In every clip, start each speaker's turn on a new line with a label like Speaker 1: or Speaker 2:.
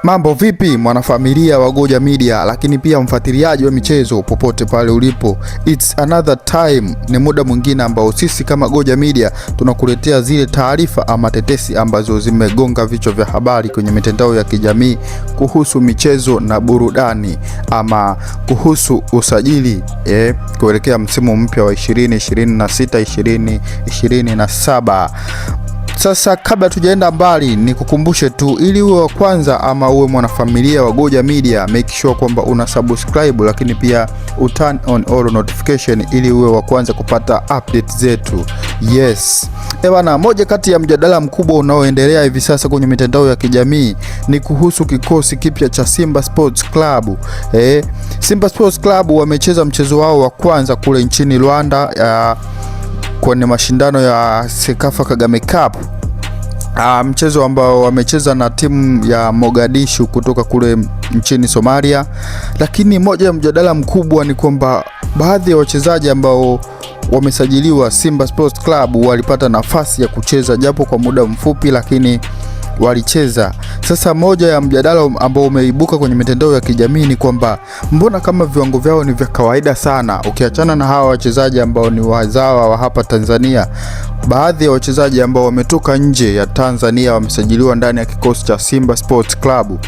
Speaker 1: Mambo vipi mwanafamilia wa Goja Media, lakini pia mfuatiliaji wa michezo popote pale ulipo. It's another time, ni muda mwingine ambao sisi kama Goja Media tunakuletea zile taarifa ama tetesi ambazo zimegonga vichwa vya habari kwenye mitandao ya kijamii kuhusu michezo na burudani ama kuhusu usajili kuelekea msimu mpya wa 2026 2027. Sasa kabla tujaenda mbali, ni kukumbushe tu, ili uwe wa kwanza ama uwe mwanafamilia wa Goja Media, make sure kwamba una subscribe, lakini pia turn on all notification ili uwe wa kwanza kupata update zetu. Yes. Bwana, moja kati ya mjadala mkubwa unaoendelea hivi sasa kwenye mitandao ya kijamii ni kuhusu kikosi kipya cha Simba Sports Club. Simba Sports Club wamecheza mchezo wao wa kwanza kule nchini Rwanda kwenye mashindano ya Sekafa Kagame Cup. Mchezo ambao wamecheza na timu ya Mogadishu kutoka kule nchini Somalia. Lakini moja ya mjadala mkubwa ni kwamba baadhi ya wachezaji ambao wamesajiliwa Simba Sports Club walipata nafasi ya kucheza japo kwa muda mfupi, lakini walicheza. Sasa moja ya mjadala ambao umeibuka kwenye mitandao ya kijamii ni kwamba mbona kama viwango vyao ni vya kawaida sana, ukiachana na hawa wachezaji ambao ni wazawa wa hapa Tanzania. Baadhi ya wachezaji ambao wametoka nje ya Tanzania wamesajiliwa ndani ya kikosi cha Simba Sports Club.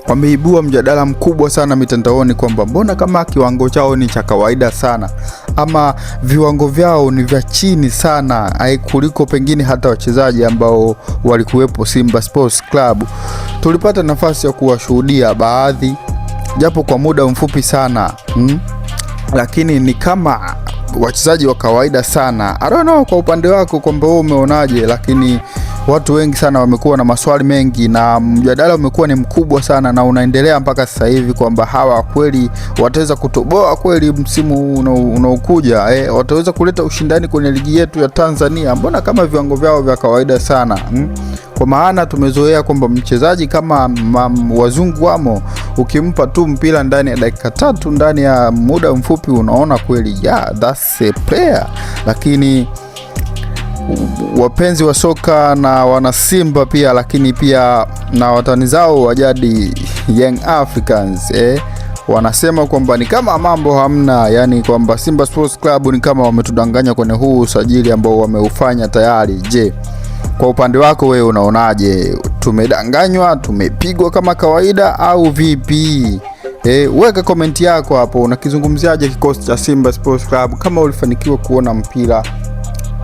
Speaker 1: Wameibua mjadala mkubwa sana mitandaoni kwamba mbona kama kiwango chao ni cha kawaida sana ama viwango vyao ni vya chini sana kuliko pengine hata wachezaji ambao walikuwepo Simba Sports Club. Tulipata nafasi ya kuwashuhudia baadhi japo kwa muda mfupi sana, lakini ni kama wachezaji wa kawaida sana. I don't know kwa upande wako kwamba wewe umeonaje, lakini watu wengi sana wamekuwa na maswali mengi na mjadala umekuwa ni mkubwa sana na unaendelea mpaka sasa hivi kwamba hawa kweli wataweza kutoboa kweli msimu unaokuja, wataweza kuleta ushindani kwenye ligi yetu ya Tanzania. Mbona kama viwango vyao vya kawaida sana, Kwa maana tumezoea kwamba mchezaji kama wazungu wamo, ukimpa tu mpira ndani ya dakika 3 ndani ya muda mfupi unaona kweli that's a player. Lakini wapenzi wa soka na wana Simba pia, lakini pia na watani zao wa jadi Young Africans wanasema kwamba ni kama mambo hamna, yani kwamba Simba Sports Club ni kama wametudanganya kwenye huu usajili ambao wameufanya tayari. Je, kwa upande wako wewe unaonaje? Tumedanganywa, tumepigwa kama kawaida au vipi? Weka komenti yako hapo, unakizungumziaje kikosi cha Simba Sports Club? Kama ulifanikiwa kuona mpira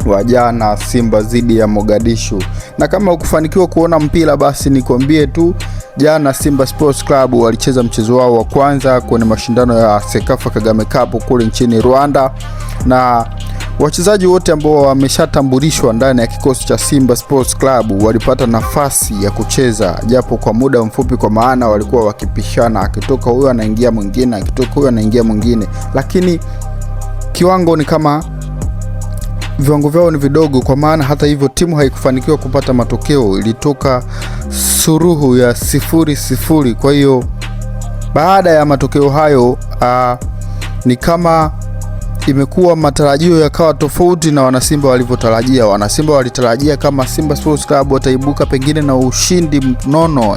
Speaker 1: wa jana Simba dhidi ya Mogadishu, na kama ukufanikiwa kuona mpira basi nikwambie tu, jana Simba Sports Club walicheza mchezo wao wa kwanza kwenye mashindano ya Sekafa Kagame Cup kule nchini Rwanda, na wachezaji wote ambao wameshatambulishwa ndani ya kikosi cha Simba Sports Club walipata nafasi ya kucheza japo kwa muda mfupi, kwa maana walikuwa wakipishana, akitoka huyo anaingia mwingine, akitoka huyo anaingia mwingine, lakini kiwango ni kama viwango vyao ni vidogo. Kwa maana hata hivyo timu haikufanikiwa kupata matokeo, ilitoka suruhu ya 0-0. Kwa hiyo baada ya matokeo hayo ni kama imekuwa matarajio yakawa tofauti na wanasimba walivyotarajia. Wanasimba walitarajia kama Simba Sports Club wataibuka pengine na ushindi mnono,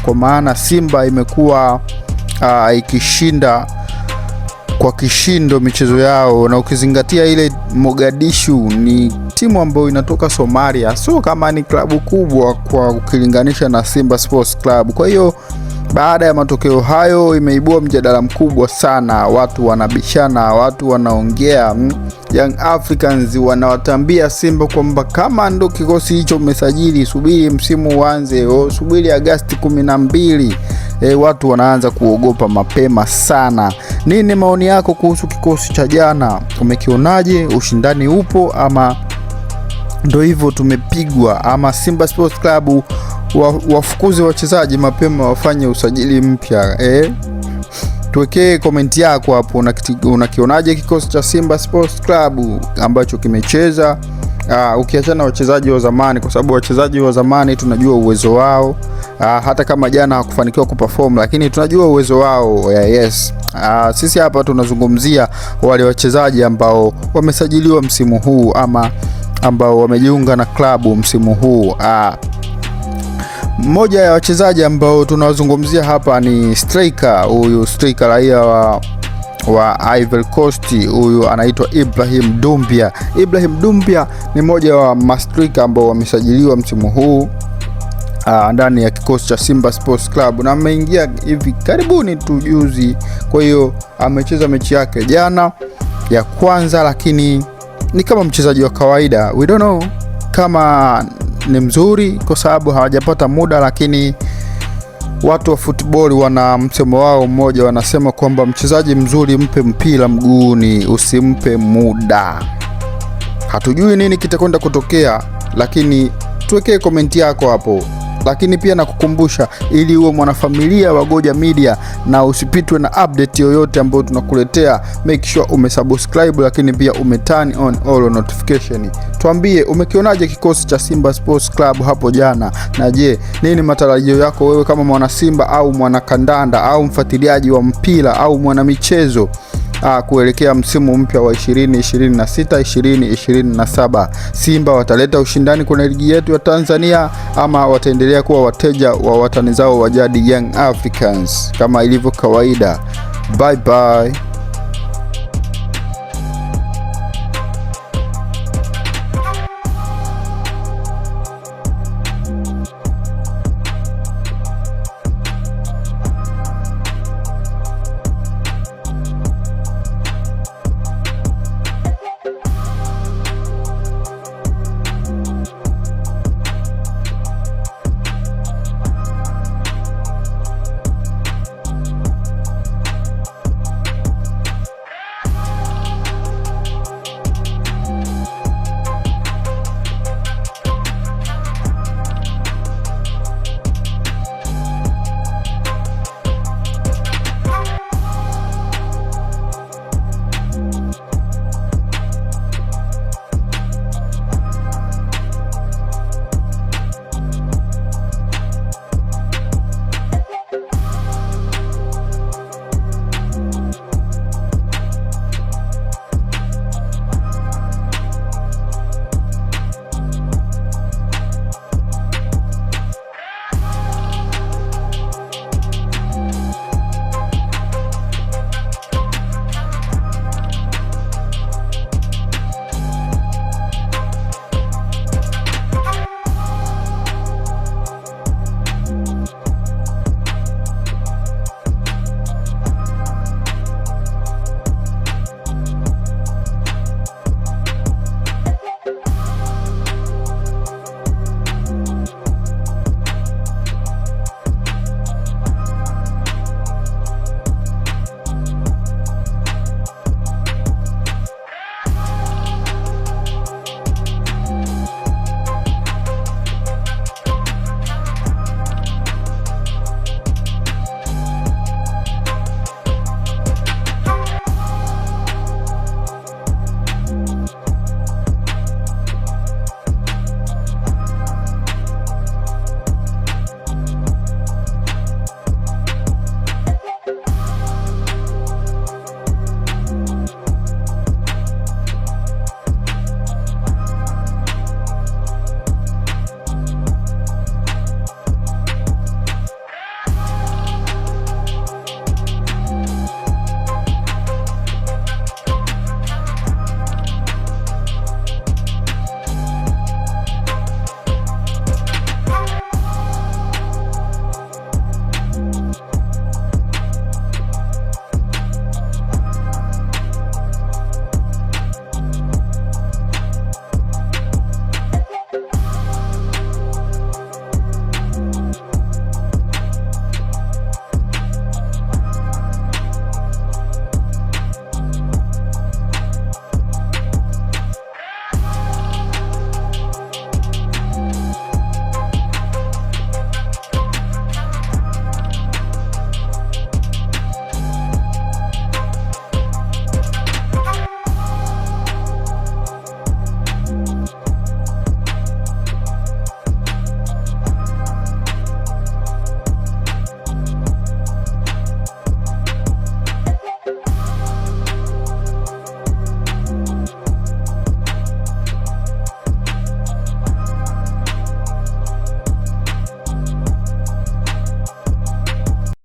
Speaker 1: kwa maana Simba imekuwa ikishinda kwa kishindo michezo yao, na ukizingatia ile Mogadishu ni timu ambayo inatoka Somalia, sio kama ni klabu kubwa kwa ukilinganisha na Simba Sports Club. Kwa hiyo baada ya matokeo hayo imeibua mjadala mkubwa sana, watu wanabishana, watu wanaongea. Young Africans wanawatambia Simba kwamba kama ndo kikosi hicho umesajili, subiri msimu uanze, subiri Agosti 12. Watu wanaanza kuogopa mapema sana. Nini maoni yako kuhusu kikosi cha jana? Umekionaje? Ushindani upo ama ndo hivyo tumepigwa? Ama Simba Sports Club wafukuze wachezaji mapema, wafanye usajili mpya? Tuwekee komenti yako hapo, unakionaje kikosi cha Simba Sports Club ambacho kimecheza, ukiachana wachezaji wa zamani, kwa sababu wachezaji wa zamani tunajua uwezo wao, hata kama jana hakufanikiwa kuperform, lakini tunajua uwezo wao. Yes. Sisi hapa tunazungumzia wale wachezaji ambao wamesajiliwa msimu huu ama ambao wamejiunga na klabu msimu huu. Mmoja ya wachezaji ambao tunawazungumzia hapa ni striker, huyu striker raia wa Ivory Coast, huyu anaitwa Ibrahim Doumbia. Ibrahim Doumbia ni mmoja wa mastrika ambao wamesajiliwa msimu huu ndani ya kikosi cha Simba Sports Club na ameingia hivi karibuni tu juzi. Kwa hiyo amecheza mechi yake jana ya kwanza, lakini ni kama mchezaji wa kawaida. We don't know kama ni mzuri kwa sababu hawajapata muda, lakini watu wa football wana msemo wao mmoja, wanasema kwamba mchezaji mzuri mpe mpira mguuni, usimpe muda. Hatujui nini kitakwenda kutokea, lakini tuwekee komenti yako hapo. Lakini pia nakukumbusha, ili uwe mwanafamilia wa Goja Media na usipitwe na update yoyote ambayo tunakuletea, make sure umesubscribe, lakini pia umeturn on all notification. Tuambie umekionaje kikosi cha Simba Sports Club hapo jana, na je, nini matarajio yako wewe kama mwana Simba au mwana kandanda au mfuatiliaji wa mpira au mwana michezo kuelekea msimu mpya wa 2026 2027? Simba wataleta ushindani kwenye ligi yetu ya Tanzania ama wataendelea kuwa wateja wa watani zao wa jadi Young Africans kama ilivyo kawaida? Bye bye.